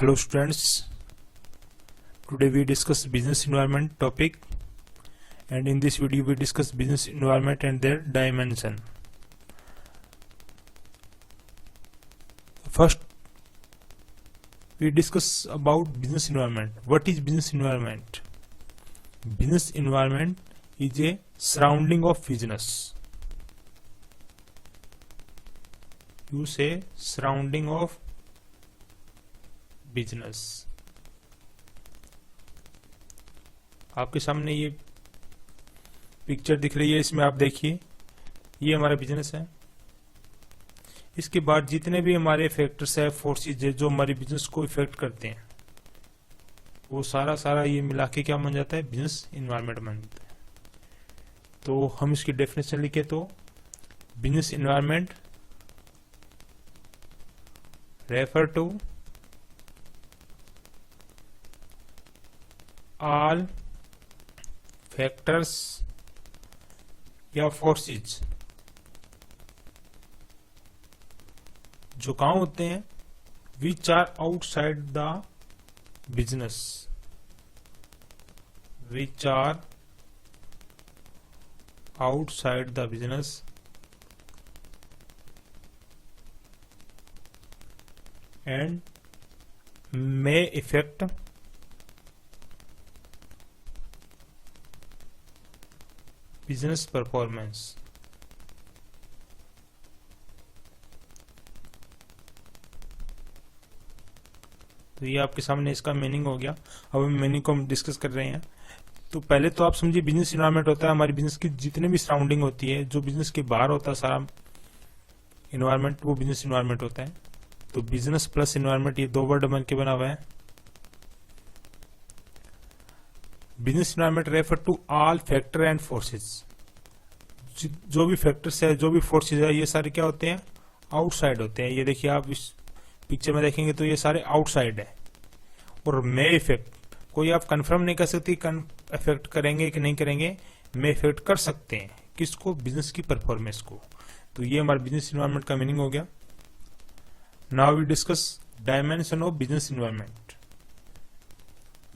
Hello students, today we discuss business environment topic, and in this video we discuss business environment and their dimension. First we discuss about business environment. What is business environment? Business environment is a surrounding of business. You say surrounding of business. आपके सामने ये picture दिख रही है, इसमें आप देखिए ये हमारा बिजनेस है. इसके बाद जितने भी हमारे फैक्टर्स है, फोर्सेस है जो हमारे बिजनेस को इफेक्ट करते हैं, वो सारा ये मिला के क्या बन जाता है? बिजनेस इन्वायरमेंट बन जाता है. तो हम इसकी डेफिनेशन लिखे तो business environment refer to all factors या forces जो कहाँ होते हैं, which are outside the business, which are outside the business and may affect business performance. तो ये आपके सामने इसका मीनिंग हो गया. अब हम मीनिंग को हम डिस्कस कर रहे हैं. तो पहले तो आप समझिए बिजनेस इन्वायरमेंट होता है हमारी बिजनेस की जितने भी सराउंडिंग होती है, जो बिजनेस के बाहर होता है सारा इन्वायरमेंट, वो बिजनेस इन्वायरमेंट होता है. तो बिजनेस प्लस इन्वायरमेंट ये दो वर्ड बन के बना हुआ है. Business environment refer to all factor and forces. जो भी फैक्टर्स है, जो भी फोर्सेस है, ये सारे क्या होते हैं? आउटसाइड होते हैं. ये देखिए आप इस पिक्चर में देखेंगे तो ये सारे आउटसाइड है. और मे इफेक्ट कोई आप कंफर्म नहीं कर सकती इफेक्ट करेंगे कि नहीं करेंगे. मे इफेक्ट कर सकते हैं किसको? बिजनेस की परफॉर्मेंस को. तो ये हमारा बिजनेस इन्वायरमेंट का मीनिंग हो गया. Now we discuss dimension of business environment.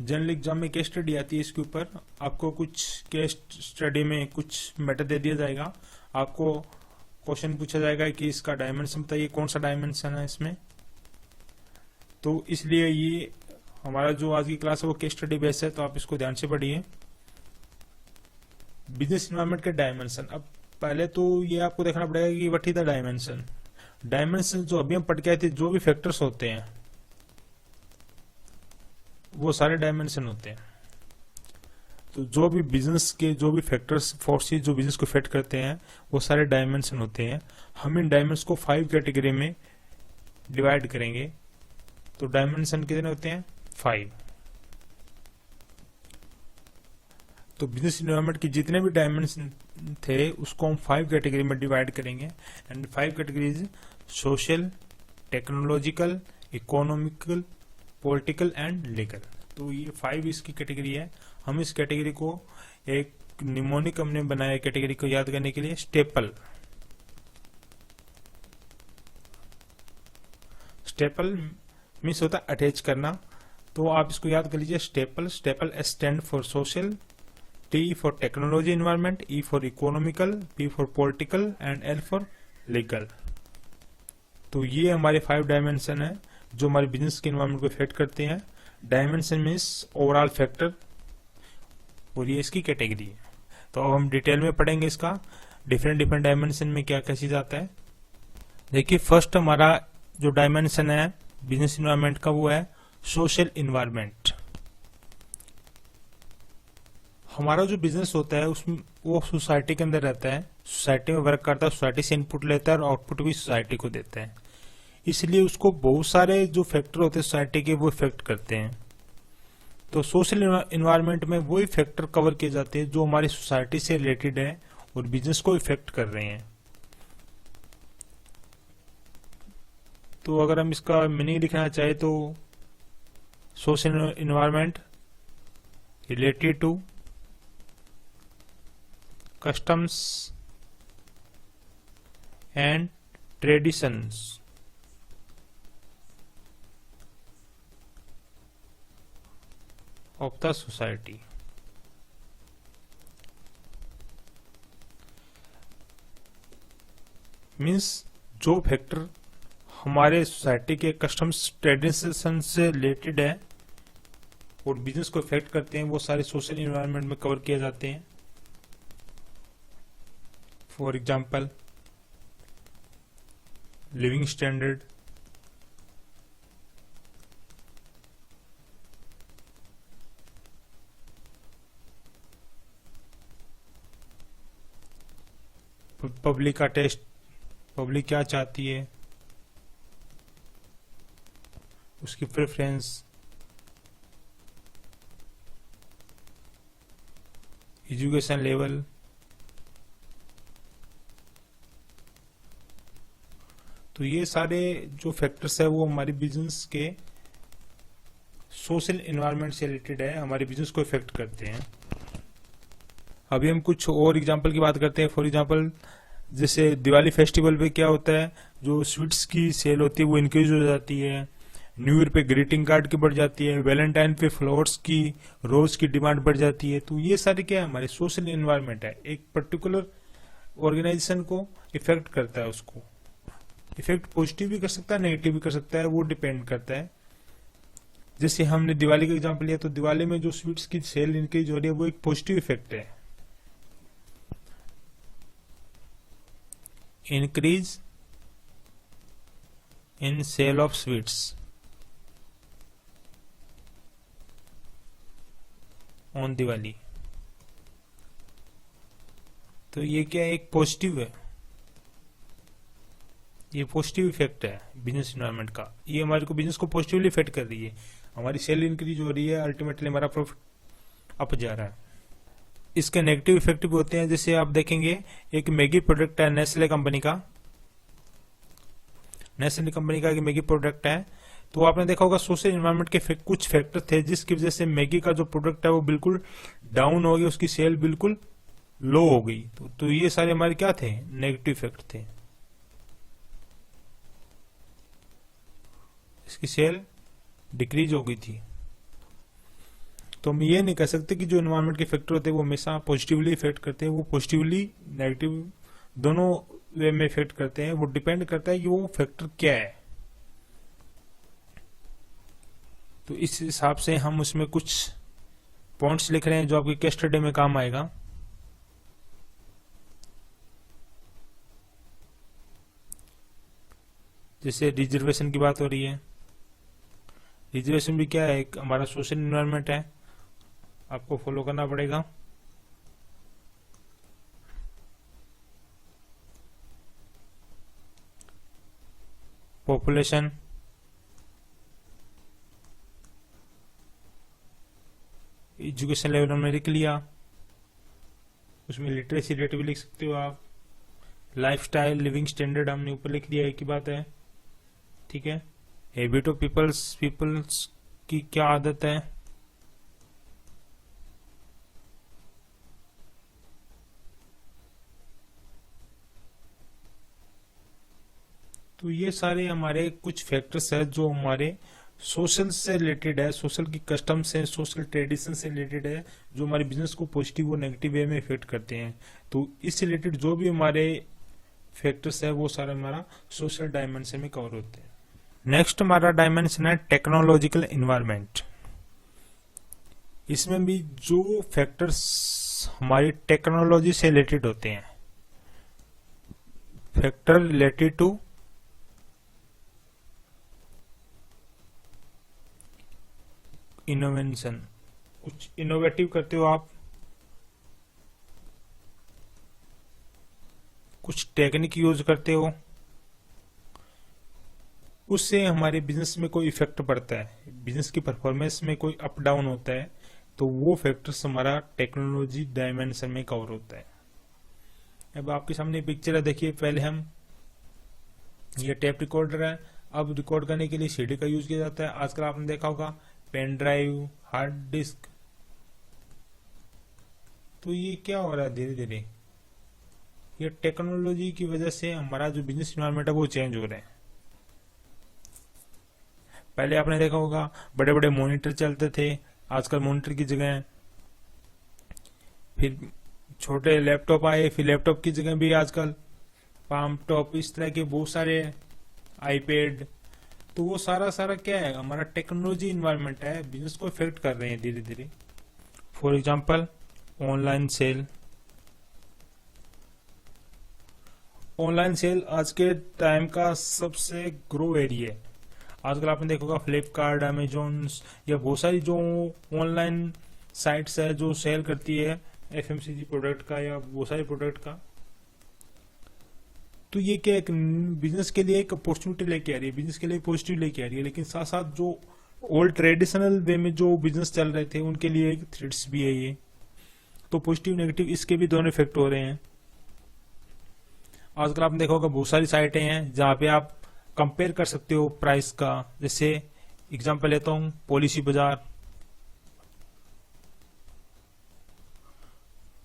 General exam में केस स्टडी आती है, इसके ऊपर आपको कुछ केस स्टडी में कुछ मैटर दे दिया जाएगा. आपको क्वेश्चन पूछा जाएगा कि इसका डायमेंशन बताइए, कौन सा डायमेंशन है इसमें. तो इसलिए ये हमारा जो आज की क्लास है वो केस स्टडी बेस है, तो आप इसको ध्यान से पढ़िए. बिजनेस इन्वायरमेंट के डायमेंशन. अब पहले तो ये आपको देखना पड़ेगा कि what is the dimension. Dimension जो अभी हम पढ़ के आए थे, जो भी फैक्टर्स होते हैं वो सारे डायमेंशन होते हैं. तो जो भी बिजनेस के जो भी फैक्टर्स फोर्सेस जो बिजनेस को इफेक्ट करते हैं वो सारे डायमेंशन होते हैं. हम इन डायमेंशन को 5 कैटेगरी में डिवाइड करेंगे. तो डायमेंशन कितने होते हैं? 5. तो बिजनेस इन्वायरमेंट के जितने भी डायमेंशन थे उसको हम 5 कैटेगरी में डिवाइड करेंगे. And 5 categories social, technological, economical, political and legal. तो ये 5 इसकी कैटेगरी है. हम इस कैटेगरी को एक निमोनिक हमने बनाया कैटेगरी को याद करने के लिए, स्टेपल. स्टेपल मीन्स होता है अटैच करना. तो आप इसको याद कर लीजिए, staple. Staple S stand for social, T for technology environment, E for economical, P for political and L for legal. तो ये हमारे 5 डायमेंशन है जो हमारे बिजनेस के इन्वायरमेंट को इफेक्ट करते हैं. डायमेंशन मीन्स ओवरऑल फैक्टर, और ये इसकी कैटेगरी है. तो अब हम डिटेल में पढ़ेंगे इसका डिफरेंट डायमेंशन में क्या क्या चीज आता है. देखिए फर्स्ट हमारा जो डायमेंशन है बिजनेस इन्वायरमेंट का वो है सोशल इन्वायरमेंट. हमारा जो बिजनेस होता है उसमें वो सोसाइटी के अंदर रहता है, सोसाइटी में वर्क करता है, सोसाइटी से इनपुट लेता है और आउटपुट भी सोसाइटी को देता है. इसलिए उसको बहुत सारे जो फैक्टर होते हैं सोसाइटी के वो इफेक्ट करते हैं. तो सोशल इन्वायरमेंट में वही फैक्टर कवर किए जाते हैं जो हमारी सोसाइटी से रिलेटेड है और बिजनेस को इफेक्ट कर रहे हैं. तो अगर हम इसका मीनिंग लिखना चाहे तो social environment related to customs and traditions of the society. Means जो फैक्टर हमारे सोसाइटी के कस्टम्स ट्रेडिशन से रिलेटेड है और बिजनेस को इफेक्ट करते हैं, वो सारे सोशल इन्वायरमेंट में कवर किए जाते हैं। For example living standard, public का टेस्ट, पब्लिक क्या चाहती है, उसकी प्रेफरेंस, एजुकेशन लेवल, तो ये सारे जो फैक्टर्स है वो हमारे बिजनेस के सोशल एनवायरनमेंट से रिलेटेड है, हमारे बिजनेस को इफेक्ट करते हैं। अभी हम कुछ और एग्जांपल की बात करते हैं। फॉर एग्जांपल जैसे दिवाली फेस्टिवल पे क्या होता है, जो स्वीट्स की सेल होती है वो इंक्रीज हो जाती है, न्यू ईयर पे ग्रीटिंग कार्ड की बढ़ जाती है, वैलेंटाइन पे फ्लावर्स की, रोज की डिमांड बढ़ जाती है। तो ये सारे क्या है, हमारे सोशल एनवायरनमेंट है, एक पर्टिकुलर ऑर्गेनाइजेशन को इफेक्ट करता है। उसको इफेक्ट पॉजिटिव भी कर सकता है, नेगेटिव भी कर सकता है, वो डिपेंड करता है। जैसे हमने दिवाली का एग्जांपल लिया, तो दिवाली में जो स्वीट्स की सेल इंक्रीज हो रही है वो एक पॉजिटिव इफेक्ट है। Increase in sale of sweets on Diwali, तो ये क्या है, एक पॉजिटिव है, ये पॉजिटिव इफेक्ट है बिजनेस एनवायरनमेंट का। ये हमारे को बिजनेस को पॉजिटिवली इफेक्ट कर रही है, हमारी सेल इंक्रीज हो रही है, अल्टीमेटली हमारा प्रॉफिट अप जा रहा है। इसके नेगेटिव इफेक्ट भी होते हैं। जैसे आप देखेंगे एक मैगी प्रोडक्ट है नेस्ले कंपनी का, नेस्ले कंपनी का एक मैगी प्रोडक्ट है, तो आपने देखा होगा सोशल एनवायरनमेंट के कुछ फैक्टर थे जिसकी वजह से मैगी का जो प्रोडक्ट है वो बिल्कुल डाउन हो गया, उसकी सेल बिल्कुल लो हो गई। तो ये सारे हमारे क्या थे, नेगेटिव इफेक्ट थे। इसकी सेल डिक्रीज हो गई थी। तो हम ये नहीं कह सकते कि जो एनवायरनमेंट के फैक्टर होते हैं वो हमेशा पॉजिटिवली इफेक्ट करते हैं, वो पॉजिटिवली नेगेटिव दोनों वे में इफेक्ट करते हैं। वो डिपेंड करता है कि वो फैक्टर क्या है। तो इस हिसाब से हम उसमें कुछ पॉइंट्स लिख रहे हैं जो आपके केस स्टडी में काम आएगा। जैसे रिजर्वेशन की बात हो रही है, रिजर्वेशन भी क्या है, एक हमारा सोशल एनवायरनमेंट है, आपको फॉलो करना पड़ेगा। पॉपुलेशन, एजुकेशन लेवल हमने लिख लिया, उसमें लिटरेसी रेट भी लिख सकते हो आप, लाइफस्टाइल लिविंग स्टैंडर्ड हमने ऊपर लिख दिया, एक ही बात है, ठीक है। हैबिट ऑफ पीपल्स की क्या आदत है, तो ये सारे हमारे कुछ फैक्टर्स है जो हमारे सोशल से रिलेटेड है, सोशल की कस्टम से, सोशल ट्रेडिशन से रिलेटेड है, जो हमारे बिजनेस को पॉजिटिव और नेगेटिव वे में इफेक्ट करते हैं। तो इससे रिलेटेड जो भी हमारे फैक्टर्स है वो सारा हमारा सोशल डायमेंशन में कवर होते हैं। नेक्स्ट हमारा डायमेंशन है टेक्नोलॉजिकल इन्वायरमेंट। इसमें भी जो फैक्टर्स हमारी टेक्नोलॉजी से रिलेटेड होते हैं, फैक्टर रिलेटेड टू इनोवेशन, कुछ इनोवेटिव करते हो आप, कुछ टेक्निक यूज करते हो, उससे हमारे बिजनेस में कोई इफेक्ट पड़ता है, बिजनेस की परफॉर्मेंस में कोई अप डाउन होता है, तो वो फैक्टर्स हमारा टेक्नोलॉजी डायमेंशन में कवर होता है। अब आपके सामने पिक्चर है, देखिए पहले हम ये टेप रिकॉर्डर है, अब रिकॉर्ड करने के लिए सीडी का यूज किया जाता है। आजकल आपने देखा होगा पेन ड्राइव, हार्ड डिस्क। तो ये क्या हो रहा है धीरे धीरे, ये टेक्नोलॉजी की वजह से हमारा जो बिजनेस इन्वायरमेंट है वो चेंज हो रहा है। पहले आपने देखा होगा बड़े बड़े मॉनिटर चलते थे, आजकल मॉनिटर की जगह फिर छोटे लैपटॉप आए, फिर लैपटॉप की जगह भी आजकल पाम टॉप, इस तरह के बहुत सारे आईपैड। तो वो सारा सारा क्या है, हमारा टेक्नोलॉजी इन्वायरमेंट है, बिजनेस को इफेक्ट कर रहे हैं धीरे धीरे। For example online sale. Online sale आज के टाइम का सबसे ग्रो एरिया है। आजकल आपने देखा होगा फ्लिपकार्ट, अमेजोन या बहुत सारी जो ऑनलाइन साइट्स है जो सेल करती है एफएमसीजी प्रोडक्ट का या बहुत सारे प्रोडक्ट का। तो ये क्या एक बिजनेस के लिए एक अपॉर्चुनिटी लेके आ रही है, बिजनेस के लिए पॉजिटिव लेके आ रही है, लेकिन साथ साथ जो ओल्ड ट्रेडिशनल वे में जो बिजनेस चल रहे थे उनके लिए एक थ्रेट्स भी है ये। तो पॉजिटिव नेगेटिव इसके भी दोनों इफेक्ट हो रहे हैं। आजकल आपने देखा होगा बहुत सारी साइटें हैं जहां पे आप कंपेयर कर सकते हो प्राइस का। जैसे एग्जांपल लेता हूं पॉलिसी बाजार।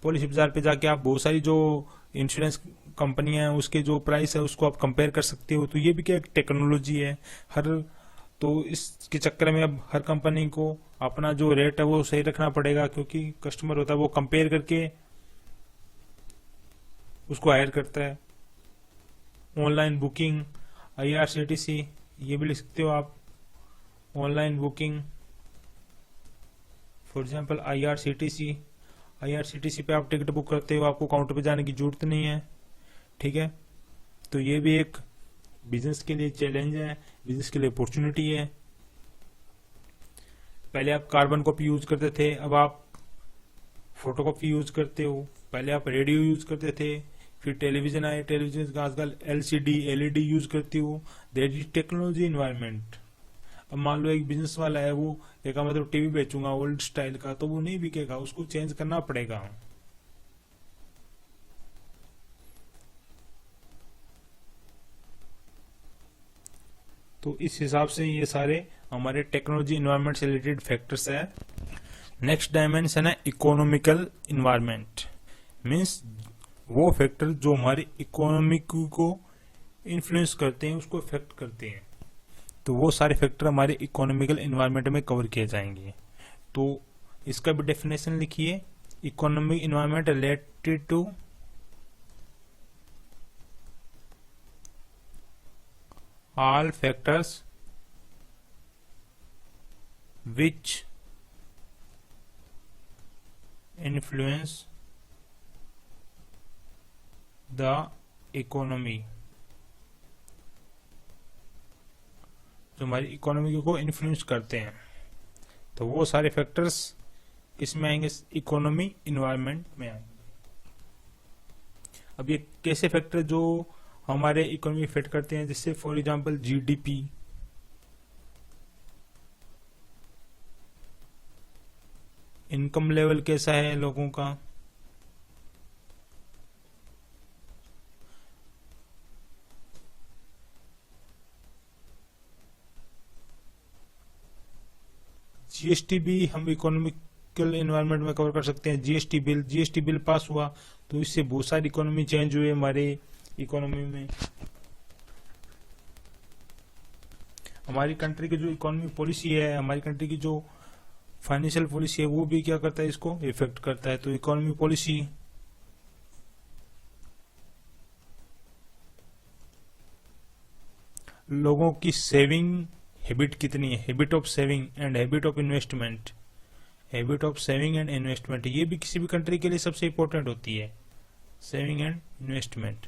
पॉलिसी बाजार पे जाके आप बहुत सारी जो इंश्योरेंस कंपनियां हैं उसके जो प्राइस है उसको आप कंपेयर कर सकते हो। तो ये भी क्या एक टेक्नोलॉजी है। तो इसके चक्कर में अब हर कंपनी को अपना जो रेट है वो सही रखना पड़ेगा, क्योंकि कस्टमर होता है वो कंपेयर करके उसको हायर करता है। ऑनलाइन बुकिंग, IRCTC, ये भी लिख सकते हो आप। Online booking for example IRCTC पे आप टिकट बुक करते हो, आपको काउंटर पे जाने की जरूरत नहीं है। ठीक है, तो ये भी एक बिजनेस के लिए चैलेंज है, बिजनेस के लिए अपॉर्चुनिटी है। पहले आप कार्बन कॉपी यूज करते थे, अब आप फोटो कॉपी यूज करते हो। पहले आप रेडियो यूज करते थे, फिर टेलीविजन आए, टेलीविजन का आजकल LCD LED यूज करते हो। That is technology environment. अब मान लो एक बिजनेस वाला है, वो एक मतलब टीवी बेचूंगा ओल्ड स्टाइल का, तो वो नहीं बिकेगा, उसको चेंज करना पड़ेगा। तो इस हिसाब से ये सारे हमारे टेक्नोलॉजी इन्वायरमेंट से रिलेटेड फैक्टर्स है। नेक्स्ट डायमेंशन है इकोनॉमिकल इन्वायरमेंट। मीन्स वो फैक्टर जो हमारी इकोनॉमी को इन्फ्लुएंस करते हैं, उसको इफेक्ट करते हैं। तो वो सारे फैक्टर हमारे इकोनॉमिकल इन्वायरमेंट में कवर किए जाएंगे। तो इसका भी डेफिनेशन लिखिए। Economic environment related to all factors which influence the economy, जो हमारी इकोनॉमी को इन्फ्लुएंस करते हैं। तो वो सारे फैक्टर्स किसमें आएंगे, इकोनॉमी इन्वायरमेंट में आएंगे। अब ये कैसे फैक्टर जो हमारे इकोनॉमी इफेक्ट करते हैं, जैसे for example GDP, income level कैसा है लोगों का, GST भी हम इकोनॉमिकल एनवायरनमेंट में कवर कर सकते हैं। जीएसटी बिल पास हुआ तो इससे बहुत सारी इकोनॉमी चेंज हुई हमारे इकोनॉमी में। हमारी कंट्री की जो इकोनॉमी पॉलिसी है, हमारी कंट्री की जो फाइनेंशियल पॉलिसी है, वो भी क्या करता है, इसको इफेक्ट करता है। तो इकोनॉमी पॉलिसी, लोगों की सेविंग हैबिट कितनी है, habit of saving and habit of investment. Habit of saving and investment ये भी किसी भी कंट्री के लिए सबसे इंपॉर्टेंट होती है, सेविंग एंड इन्वेस्टमेंट।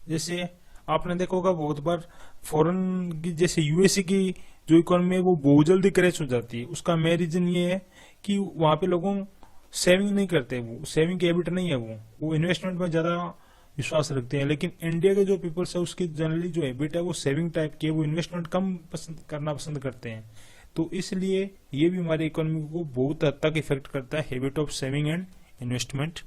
जैसे आपने देखा होगा बहुत बार फॉरेन की, जैसे यूएसए की जो इकोनॉमी है वो बहुत जल्दी क्रैश हो जाती है। उसका मेन रीजन ये है कि वहां पे लोगों सेविंग नहीं करते, वो सेविंग की हैबिट नहीं है, वो इन्वेस्टमेंट में ज्यादा विश्वास रखते हैं। लेकिन इंडिया के जो पीपल्स है उसकी जनरली जो हैबिट है वो सेविंग टाइप की है, वो इन्वेस्टमेंट कम करना पसंद करते हैं। तो इसलिए ये भी हमारी इकोनॉमी को बहुत हद तक इफेक्ट करता है, habit of saving and investment.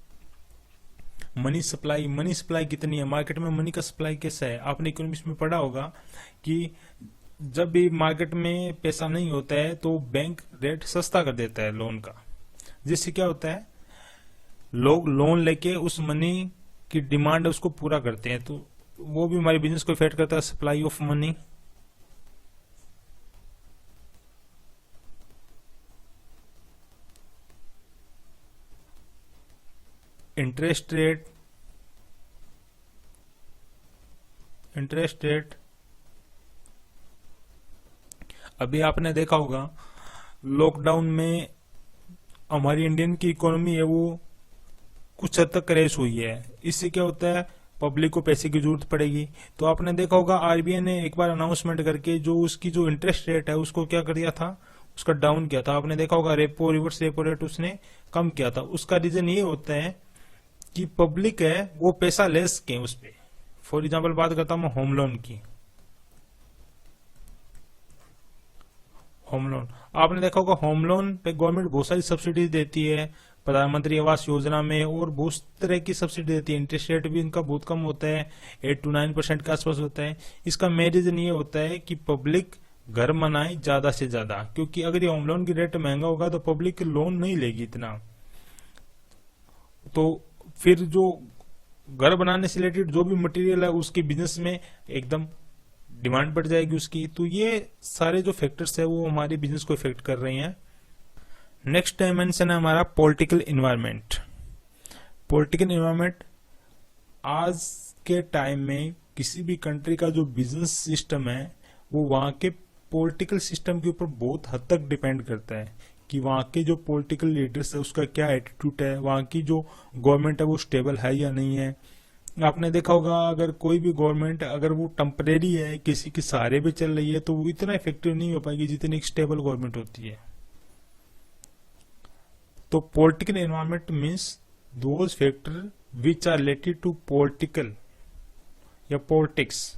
Money supply कितनी है, मार्केट में मनी का सप्लाई कैसा है। आपने इकोनॉमिक्स में पढ़ा होगा कि जब भी मार्केट में पैसा नहीं होता है तो बैंक रेट सस्ता कर देता है लोन का, जिससे क्या होता है, लोग लोन लेके उस मनी की डिमांड है उसको पूरा करते हैं। तो वो भी हमारे बिजनेस को इफेक्ट करता है, supply of money. Interest rate अभी आपने देखा होगा लॉकडाउन में हमारी इंडियन की इकोनॉमी है वो कुछ हद तक क्रैश हुई है। इससे क्या होता है, पब्लिक को पैसे की जरूरत पड़ेगी। तो आपने देखा होगा आरबीआई ने एक बार अनाउंसमेंट करके जो उसकी जो इंटरेस्ट रेट है उसको क्या कर दिया था, उसका डाउन किया था। आपने देखा होगा रेपो रिवर्स रेपो रेट उसने कम किया था। उसका रीजन ये होता है कि पब्लिक है वो पैसा ले सके उस पे। फॉर एग्जाम्पल बात करता हूं होम लोन की। होम लोन आपने देखा होगा, होम लोन पे गवर्नमेंट बहुत सारी सब्सिडी देती है, प्रधानमंत्री आवास योजना में, और बहुत तरह की सब्सिडी देती है। इंटरेस्ट रेट भी इनका बहुत कम होता है, 8 to 9% के आसपास होता है। इसका मेन रीजन ये होता है कि पब्लिक घर बनाए ज्यादा से ज्यादा, क्योंकि अगर ये होम लोन की रेट महंगा होगा तो पब्लिक लोन नहीं लेगी इतना, तो फिर जो घर बनाने से रिलेटेड जो भी मटेरियल है उसके बिजनेस में एकदम डिमांड बढ़ जाएगी उसकी। तो ये सारे जो फैक्टर्स है वो हमारे बिजनेस को इफेक्ट कर रहे हैं। नेक्स्ट डायमेंशन है हमारा पॉलिटिकल इन्वायरमेंट। पॉलिटिकल इन्वायरमेंट आज के टाइम में किसी भी कंट्री का जो बिजनेस सिस्टम है वो वहां के पॉलिटिकल सिस्टम के ऊपर बहुत हद तक डिपेंड करता है कि वहां के जो पॉलिटिकल लीडर्स है उसका क्या एटीट्यूड है, वहां की जो गवर्नमेंट है वो स्टेबल है या नहीं है। आपने देखा होगा अगर कोई भी गवर्नमेंट अगर वो टेम्परेरी है, किसी के सहारे पे चल रही है, तो वो इतना इफेक्टिव नहीं हो पाएगी जितनी एक स्टेबल गवर्नमेंट होती है। तो political environment means those factor which are related to political या पॉलिटिक्स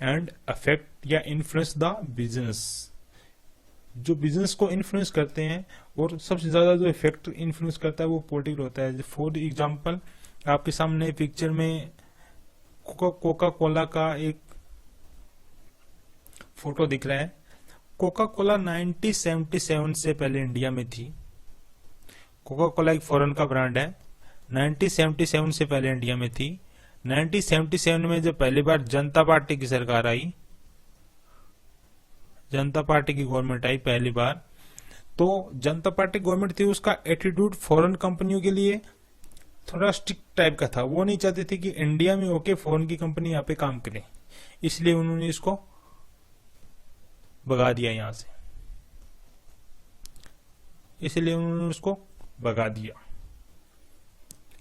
एंड अफेक्ट या इन्फ्लुएंस द बिजनेस। जो बिजनेस को इन्फ्लुएंस करते हैं और सबसे ज्यादा जो इफेक्ट इन्फ्लुएंस करता है वो पॉलिटिकल होता है। फॉर एग्जाम्पल आपके सामने पिक्चर में कोका कोला का एक फोटो दिख रहा है। कोका कोला 1977 से पहले इंडिया में थी। कोका कोला एक फॉरेन का ब्रांड है, 1977 से पहले इंडिया में थी। 1977 में जब पहली बार जनता पार्टी की सरकार आई, जनता पार्टी की गवर्नमेंट आई पहली बार, तो जनता पार्टी गवर्नमेंट थी, उसका एटीट्यूड फॉरेन कंपनियों के लिए थोड़ा स्ट्रिक्ट टाइप का था। वो नहीं चाहते थे कि इंडिया में होके फॉरेन की कंपनी यहाँ पे काम करे, इसलिए उन्होंने इसको भगा दिया यहाँ से, इसलिए उन्होंने उसको भगा दिया।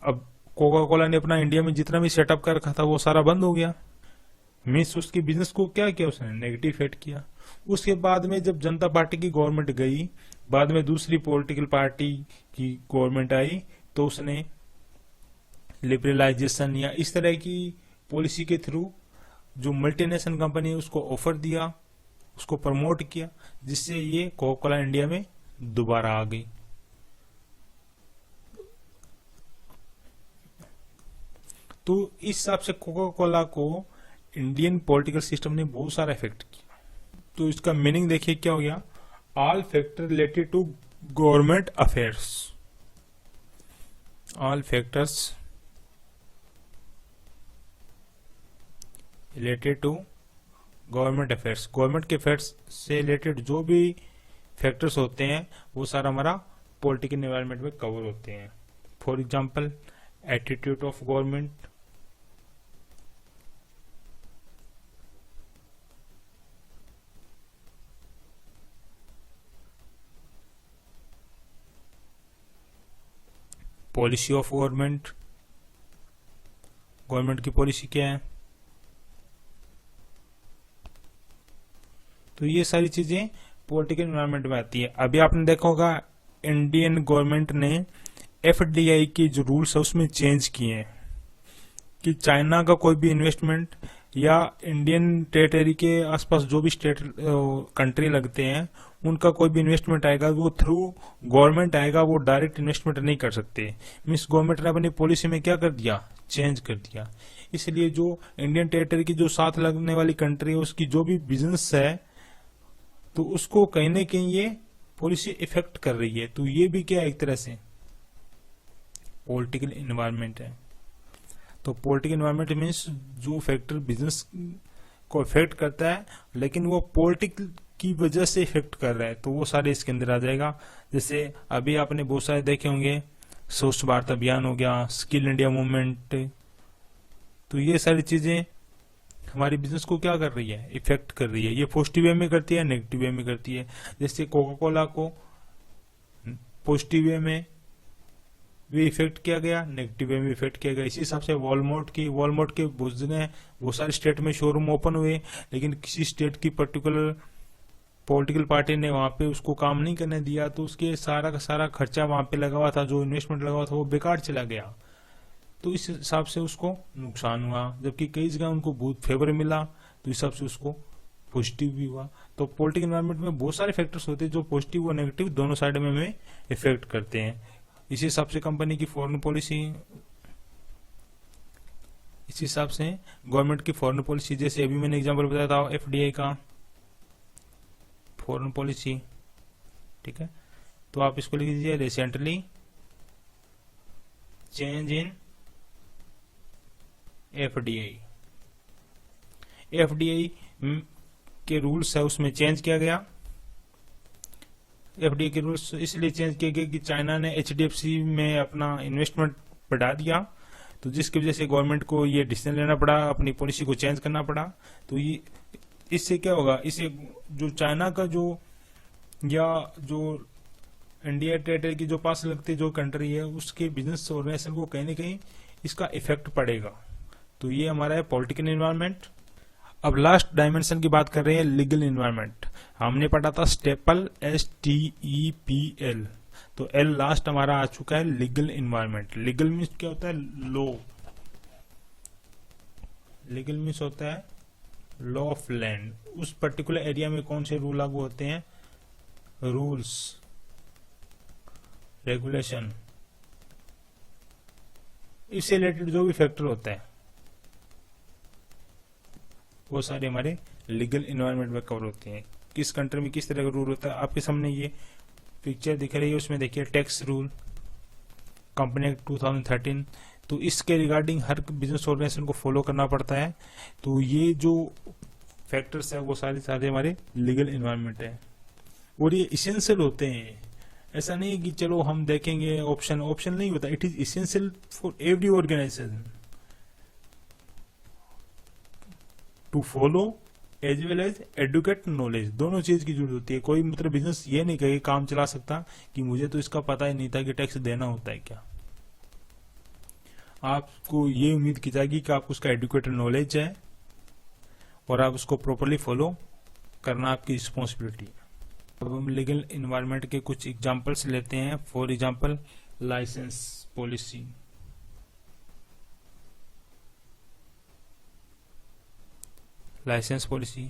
अब कोका कोला ने अपना इंडिया में जितना भी सेटअप कर रखा था वो सारा बंद हो गया। मीन्स उसकी बिजनेस को क्या किया उसने, नेगेटिव इफेक्ट किया। उसके बाद में जब जनता पार्टी की गवर्नमेंट गई, बाद में दूसरी पॉलिटिकल पार्टी की गवर्नमेंट आई, तो उसने लिबरलाइजेशन या इस तरह की पॉलिसी के थ्रू जो मल्टीनेशनल कंपनी है उसको ऑफर दिया, उसको प्रमोट किया, जिससे ये कोका कोला इंडिया में दोबारा आ गई। तो इस हिसाब से कोका कोला को इंडियन पॉलिटिकल सिस्टम ने बहुत सारा इफेक्ट किया। तो इसका मीनिंग देखिए क्या हो गया, all factor related to government affairs, all factors related to government affairs. Government के अफेयर्स से रिलेटेड जो भी फैक्टर्स होते हैं वो सारा हमारा पॉलिटिकल एनवायरनमेंट में कवर होते हैं। For example attitude of government, policy of government, government की पॉलिसी क्या है। तो ये सारी चीजें पॉलिटिकल एनवायरनमेंट में आती है। अभी आपने देखा होगा इंडियन गवर्नमेंट ने एफडीआई के जो रूल्स है उसमें चेंज किए हैं कि चाइना का कोई भी इन्वेस्टमेंट या इंडियन टेरिटरी के आसपास जो भी स्टेट कंट्री लगते हैं उनका कोई भी इन्वेस्टमेंट आएगा वो थ्रू गवर्नमेंट आएगा, वो डायरेक्ट इन्वेस्टमेंट नहीं कर सकते। मीन्स गवर्नमेंट ने अपनी पॉलिसी में क्या कर दिया, चेंज कर दिया। इसलिए जो इंडियन टेरिटरी की जो साथ लगने वाली कंट्री है उसकी जो भी बिजनेस है तो उसको कहीं ना कहीं ये पॉलिसी इफेक्ट कर रही है। तो ये भी क्या एक तरह से पॉलिटिकल एनवायरनमेंट है। तो पॉलिटिकल एनवायरनमेंट मीन्स जो फैक्टर बिजनेस को इफेक्ट करता है लेकिन वो पॉलिटिकल की वजह से इफेक्ट कर रहा है, तो वो सारे इसके अंदर आ जाएगा। जैसे अभी आपने बहुत सारे देखे होंगे स्वच्छ भारत अभियान हो गया, स्किल इंडिया मूवमेंट। तो ये सारी चीजें हमारी बिजनेस को क्या कर रही है, इफेक्ट कर रही है। ये पॉजिटिव वे में करती है, नेगेटिव वे में करती है। जैसे कोका कोला को पॉजिटिव वे में भी इफेक्ट किया गया, नेगेटिव वे में इफेक्ट किया गया। इसी हिसाब से वॉलमार्ट के बहुत सारे स्टेट में शोरूम ओपन हुए, लेकिन किसी स्टेट की पर्टिकुलर पॉलिटिकल पार्टी ने वहां पे उसको काम नहीं करने दिया, तो उसके सारा का सारा खर्चा वहां पे लगा हुआ था, जो इन्वेस्टमेंट लगा हुआ था वो बेकार चला गया। तो इस हिसाब से उसको नुकसान हुआ। जबकि कई जगह उनको बहुत फेवर मिला, तो इस हिसाब से उसको पॉजिटिव भी हुआ। तो पॉलिटिकल एनवायरनमेंट में बहुत सारे फैक्टर्स होते हैं जो पॉजिटिव और नेगेटिव दोनों साइड में हमें इफेक्ट करते हैं। इसी हिसाब से कंपनी की फॉरेन पॉलिसी, इस हिसाब से गवर्नमेंट की फॉरेन पॉलिसी, जैसे अभी मैंने एग्जांपल बताया था एफडीआई का फॉरेन पॉलिसी, ठीक है। तो आप इसको लिख दीजिए, recently change in FDI. FDI के रूल्स है उसमें चेंज किया गया। एफडीआई के रूल्स इसलिए चेंज किए गए कि चाइना ने एचडीएफसी में अपना इन्वेस्टमेंट बढ़ा दिया, तो जिसकी वजह से गवर्नमेंट को ये डिसीजन लेना पड़ा, अपनी पॉलिसी को चेंज करना पड़ा। तो ये इससे क्या होगा, इससे जो चाइना का जो या जो इंडिया टेरिटरी की जो पास लगती जो कंट्री है उसके बिजनेस ऑर्गेनाइजेशन को कहीं ना कहीं इसका इफेक्ट पड़ेगा। तो ये हमारा है पॉलिटिकल एनवायरनमेंट। अब लास्ट डायमेंशन की बात कर रहे हैं, लीगल एनवायरनमेंट। हमने पढ़ा था स्टेपल, STEPL, तो L लास्ट हमारा आ चुका है लीगल एनवायरनमेंट। लीगल मीन्स क्या होता है, लॉ। लीगल मीन्स होता है लॉ ऑफ लैंड। उस पर्टिकुलर एरिया में कौन से रूल लागू होते हैं, रूल्स, रेगुलेशन, इससे रिलेटेड जो भी फैक्टर होता है वो सारे हमारे लीगल एनवायरनमेंट में कवर होते हैं। किस कंट्री में किस तरह का रूल होता है, आपके सामने ये पिक्चर दिख रही है, उसमें देखिए टैक्स रूल, कंपनी एक्ट 2013। तो इसके रिगार्डिंग हर बिजनेस ऑर्गेनाइजेशन को फॉलो करना पड़ता है। तो ये जो फैक्टर्स है वो सारे सारे हमारे लीगल एनवायरनमेंट है, और ये इसेंशियल होते हैं। ऐसा नहीं है कि चलो हम देखेंगे ऑप्शन नहीं होता, it is essential for every organisation to follow as well as educate knowledge. दोनों चीज की जरूरत होती है। कोई मतलब बिजनेस ये नहीं कहे काम चला सकता कि मुझे तो इसका पता ही नहीं था कि टैक्स देना होता है क्या। आपको ये उम्मीद की जाएगी कि आपको उसका एडुकेटेड नॉलेज है और आप उसको प्रॉपरली फॉलो करना आपकी रिस्पॉन्सिबिलिटी है। अब हम लीगल एनवायरनमेंट के कुछ एग्जांपल्स लेते हैं। For example licence policy. Licence policy,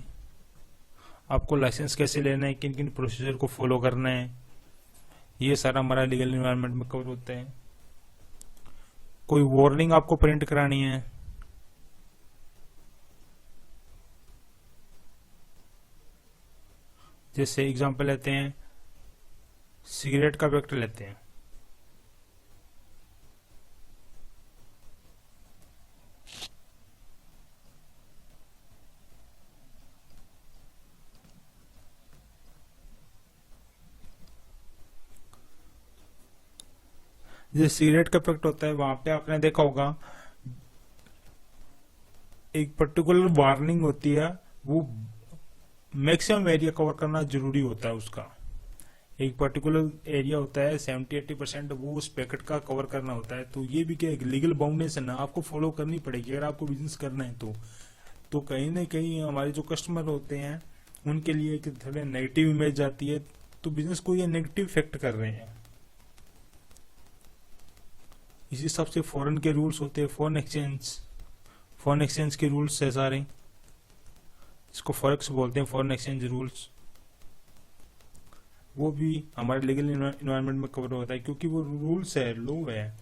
आपको लाइसेंस कैसे लेना है, किन किन प्रोसीजर को फॉलो करना है, ये सारा हमारा लीगल एनवायरनमेंट में कवर होता है। कोई वार्निंग आपको प्रिंट करानी है, जैसे एग्जांपल लेते हैं सिगरेट का फैक्टर लेते हैं। जैसे सिगरेट का इफेक्ट होता है, वहां पे आपने देखा होगा एक पर्टिकुलर वार्निंग होती है, वो मैक्सिमम एरिया कवर करना जरूरी होता है। उसका एक पर्टिकुलर एरिया होता है 70-80% वो उस पैकेट का कवर करना होता है। तो ये भी क्या एक लीगल बाउंडेशन है, आपको फॉलो करनी पड़ेगी अगर आपको बिजनेस करना है। तो कहीं ना कहीं हमारे जो कस्टमर होते हैं उनके लिए एक थोड़ा नेगेटिव इमेज आती है, तो बिजनेस को ये नेगेटिव इफेक्ट कर रहे हैं। इसी हिसाब से फॉरेन के रूल्स होते हैं, फॉरेन एक्सचेंज के रूल्स है सारे, इसको फॉरेक्स बोलते हैं, फॉरेन एक्सचेंज रूल्स। वो भी हमारे लीगल एनवायरनमेंट में कवर होता है क्योंकि वो रूल्स है, लॉ है।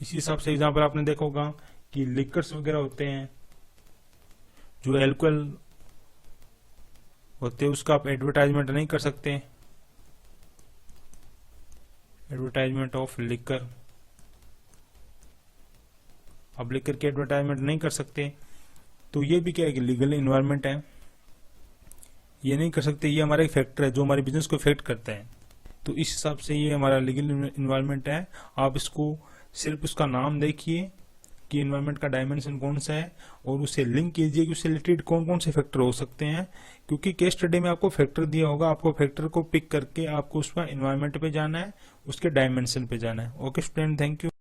इसी हिसाब से एग्जांपल आपने देखा होगा कि लिकर्स वगैरह होते हैं, जो एल्कोहल होते हैं उसका आप एडवर्टाइजमेंट नहीं कर सकते, एडवर्टाइजमेंट ऑफ लिकर, अब लिकर के एडवर्टाइजमेंट नहीं कर सकते। तो ये भी क्या है कि लीगल एनवायरनमेंट है, ये नहीं कर सकते। ये हमारा एक फैक्टर है जो हमारे बिजनेस को इफेक्ट करता है। तो इस हिसाब से ये हमारा लीगल इन्वायरमेंट है। आप इसको सिर्फ उसका नाम देखिए कि इन्वायरमेंट का डायमेंशन कौन सा है, और उसे लिंक कीजिए कि उससे रिलेटेड कौन कौन से फैक्टर हो सकते हैं, क्योंकि केस स्टडी में आपको फैक्टर दिया होगा, आपको फैक्टर को पिक करके आपको उसका इन्वायरमेंट पे जाना है, उसके डायमेंशन पे जाना है। Okay student, thank you.